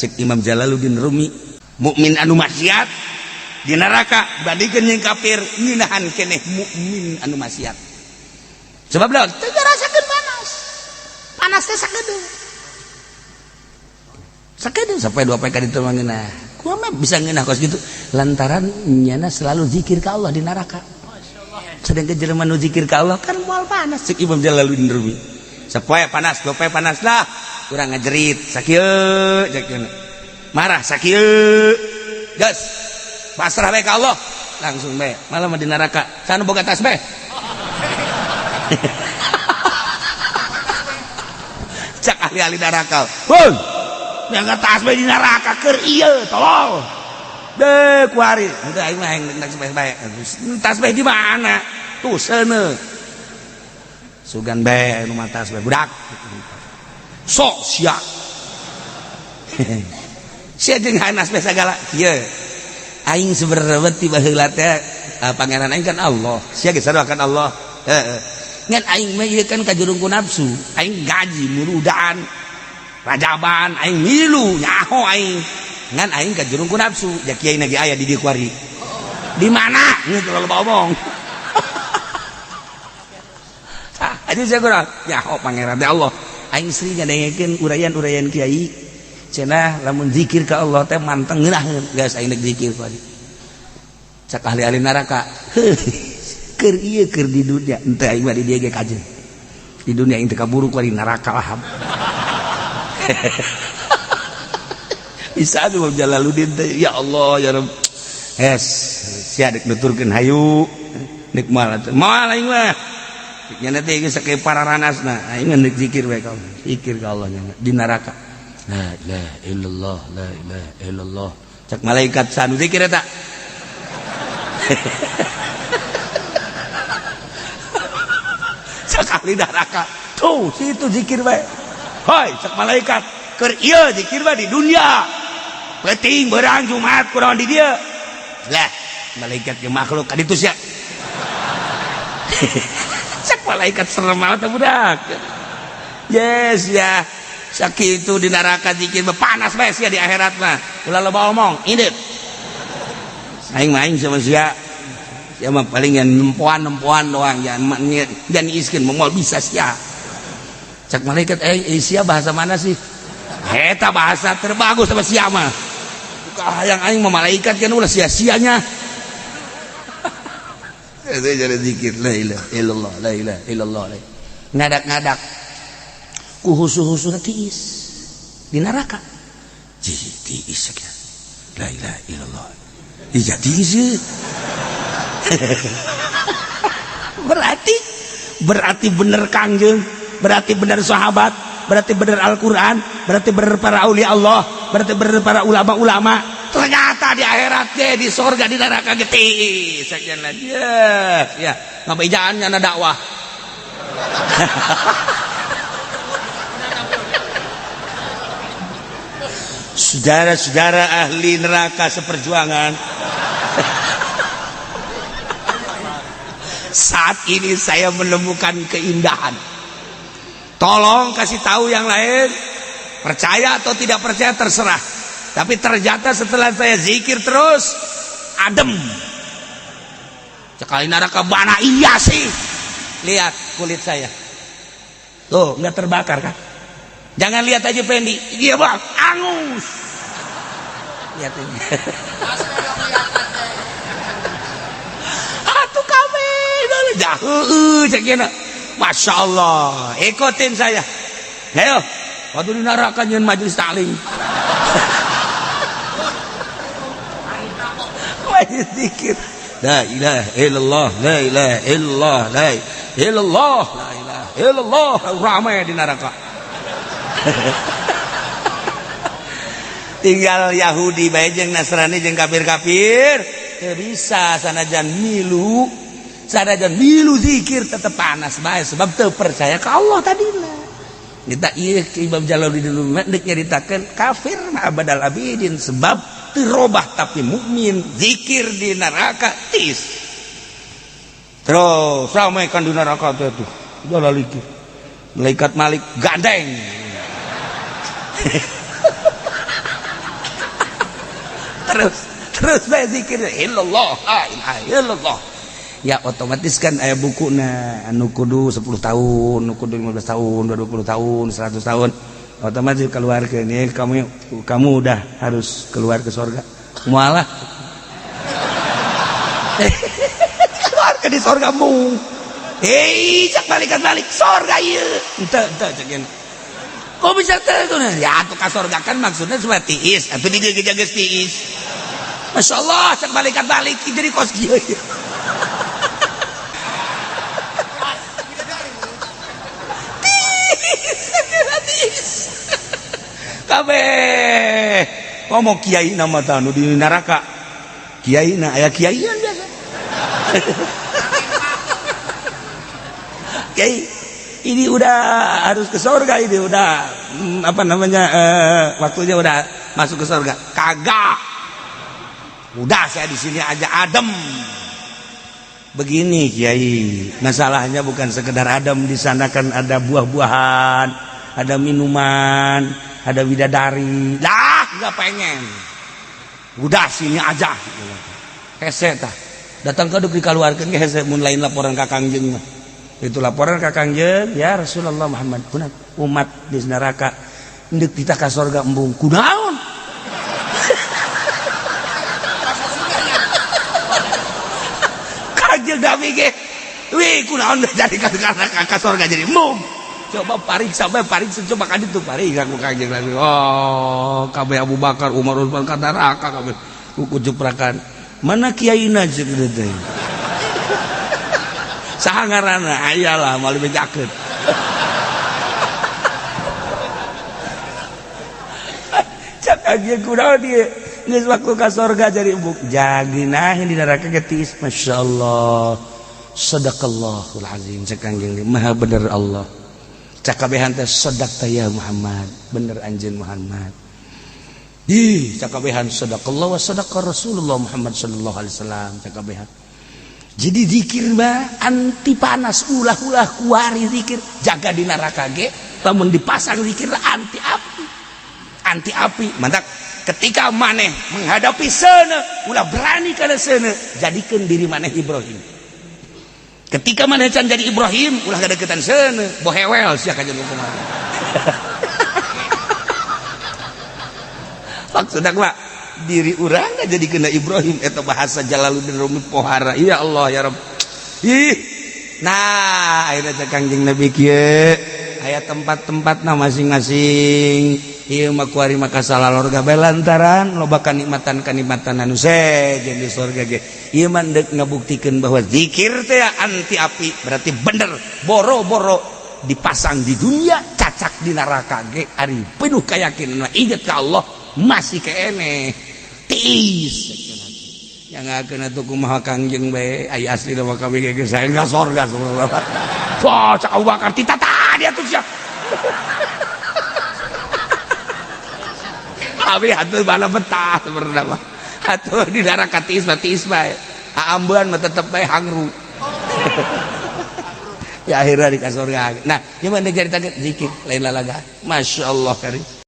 cek Imam Jalaluddin Rumi, mukmin anu maksiat di neraka bandingkeun jeung kafir ngeunahan keneh mukmin anu maksiat. Sebab naon? Teu ngarasakeun panas teh sakedeung. Sakedeung sampai 2 PK ditu mah ngeunah. Kumaha bisa ngeunah kos gitu? Lantaran nyana selalu zikir ka Allah di neraka. Sedangkan jelema nu zikir ka Allah kan moal panas cek Imam Jalaluddin Rumi. Sapoe panas, 2 poe panas lah. Urang ngajerit sakieu cek marah sakieu. Gas. Pasrah bae ka Allah. Langsung bae. Malah mah di neraka. Sanu boga tasbih. Cak ahli-ahli neraka. Hoi. Yang tasbih di neraka keur ieu tolol. Deh kuari. Udah aing mah hayang tasbih bae. Tasbih di mana? Tuh seuneu. Sugan bae nu mah tasbih budak. Sok sia. Sia jeung hanas bae sagala. Ieu. Aing sebenarnya tiba heula teh pangeran aing kan Allah. Sia geus sadoakan Allah. Heeh. Ngan aing mah ieu kan kajurungku nafsu. Aing gaji murudaan. Rajaban aing milu nyaho aing. Ngan aing kajurungku nafsu. Ja kiai na ge aya di dieu kuari. Di mana? Ngeut loba omong. Aduh saya kurang. Nyaho pangeran teh Allah. Aing sering ngadengekeun urayan-urayan kiai. Cenah lamun zikir ka Allah teh manteng ngeunaheun geus aing rek zikir kuari. Cak ahli-ahli neraka. Keur ieu keur di dunia henteu aing mah di dieu ge kajeun. Di dunia aing teu kaburu kuari neraka lah. Bisa atuh Jalaluddin teh ya Allah ya Rabb. Sia dek nuturkeun hayu. Nek moal atuh. Moal aing mah. Nya teh geus sakeu pararannasna. Aing mah zikir bae ka Allah. Zikir ka Allah nya di neraka. La ilaha illallah, la ilaha illallah. Cak malaikat sanu zikir eta. Cak ahli neraka. Tuh, situ zikir bae. Hoi, cak malaikat keur ieu zikir bae di dunia. Penting beurang Jumat kunaon di dieu. Lah, malaikat ge makhluk ka ditu sia. Cak malaikat serem banget budak. Yes ya. Sakitu di neraka zikir panas bae sia di akhirat mah. Ulah loba omong, indep. Aing mah aing sama sia. Sia mah paling yang nempoan doang, jangan iskeun moal bisa sia. Cak malaikat sia bahasa mana sih? Eta bahasa terbagus sama sia mah. Hayang aing mah malaikat kan ulah sia-sianya. Itu jadi zikir la ilaha illallah, la ilaha illallah. Ngadak-ngadak ku husu-husuna tiis di neraka. Tiis sakieu. La ilaha illallah. Ija tiis. Berarti bener Kangjeng, berarti bener sahabat, berarti bener Al-Qur'an, berarti bener para aulia Allah, berarti bener para ulama-ulama. Ternyata di akhirat ge di surga di neraka ge tiis sakian lah. Ya, ngapa ijaannya na dakwah. Saudara-saudara ahli neraka seperjuangan, saat ini saya menemukan keindahan. Tolong kasih tahu yang lain, percaya atau tidak percaya terserah. Tapi ternyata setelah saya zikir terus adem. Sekali neraka mana iya sih? Lihat kulit saya, tuh nggak terbakar kan? Jangan lihat aja Pendi, dia bang angus. Lihat ini. Atuh kami jauh cekina. Masya Allah, ikutin saya. Ayo, waktu di neraka nyen majelis taklim. Majelis zikir. La ilaha illallah, la ilaha illallah, la ilaha illallah, la ilaha illallah. Ramai di neraka. Tinggal Yahudi bae jeung Nasrani jeung kafir-kafir teu bisa sanajan milu zikir tetep panas bae sebab teu percaya ka Allah tadina. Kita ieu Imam Jalaluddin nek nyaritakeun kafir mah abadal abidin sebab teu robah tapi mukmin zikir di neraka tis. Terus ramai kan di neraka teh tuh. Jalaluddin. Malaikat Malik gandeng. terus bae zikir illallah la ilaha illallah. Ya otomatis kan aya bukuna anu kudu 10 tahun, anu kudu 15 tahun, 20 tahun, 100 tahun. Otomatis keluarkeun ya kamu udah harus keluar ke surga. Mualah. Keluar ke di surga mu. Cak balik surga ieu. Henteu cek yen. Kok bisa teu tuh? Ya atuh ka surga kan maksudnya supaya tiis, atuh digeus geus tiis. Masyaallah cak balik jadi kos kieu. Kabeh ngomong kiai nama tanu di neraka kiai na aya kiaian biasa kiai ini udah harus ke surga ini udah apa namanya waktunya udah masuk ke surga kagak udah saya di sini aja adem begini kiai masalahnya bukan sekedar adem di sana kan ada buah-buahan ada minuman ada bidadari lah nggak pengen udah sini aja hese tah datang ke duk dikaluarkeun ge hese mun lain laporan ka Kangjeng mah itu laporan ka Kangjeng ya Rasulullah Muhammad kunaon umat di neraka ndek kita ka surga embung kunaon Kangjeng Nabi ge wih kunaon jadi ka surga jadi embung coba pariksa coba kan itu pariksa ku Kangjeng lagi oh kabeh Abu Bakar Umar Utsman ka neraka kabeh ku jeprakan mana kiaina ceuk teh saha ngaranna ayalah moal bejakeun cak Kangjeng kunaon dieu geus waktu ka surga jadi embuk jagina di neraka geus masyaallah sadaqallahul azim cak Kangjeng maha bener Allah cakabehan teh sadaqta ya Muhammad bener anjeun Muhammad cakabehan sadaqallah wa sadaqa Rasulullah Muhammad sallallahu alaihi wasallam cakabehan jadi zikir mah anti panas ulah-ulah kuari zikir jaga di neraka ge lamun dipasang zikir anti api mantap ketika maneh menghadapi seuneu ulah berani kana seuneu jadikeun diri maneh Ibrahim ketika mana can jadi Ibrahim ulah kadeketan seuneu bohewel sia ka jeung kumaha maksudna mah diri urang jadi kena Ibrahim eta bahasa Jalaluddin Rumi pohara ya Allah ya Rabb nah ayeuna cek Kangjeng Nabi kieu aya tempat-tempatna masing-masing ieu mah kuari mah kasalalorga bae lantaran loba kanikmatan anu sejen di surga ge ieu mah deuk ngabuktikeun bahwa zikir teh anti api berarti bener boro-boro dipasang di dunia cacak di neraka ge ari penuh keyakinan inget ka Allah masih keene tiis yang ngakeun atuh kumaha Kangjeng bae aya asli mah kabeh ge saya enggak surga subhanallah wah cak Abu Bakar ditata dia tuh sia abi atuh bala betah sebenarnya mah atuh di neraka tiis bae aambeun mah tetep bae hangru ya akhirnya di surga nah gimana cerita zikir lain lalaga masyaallah kari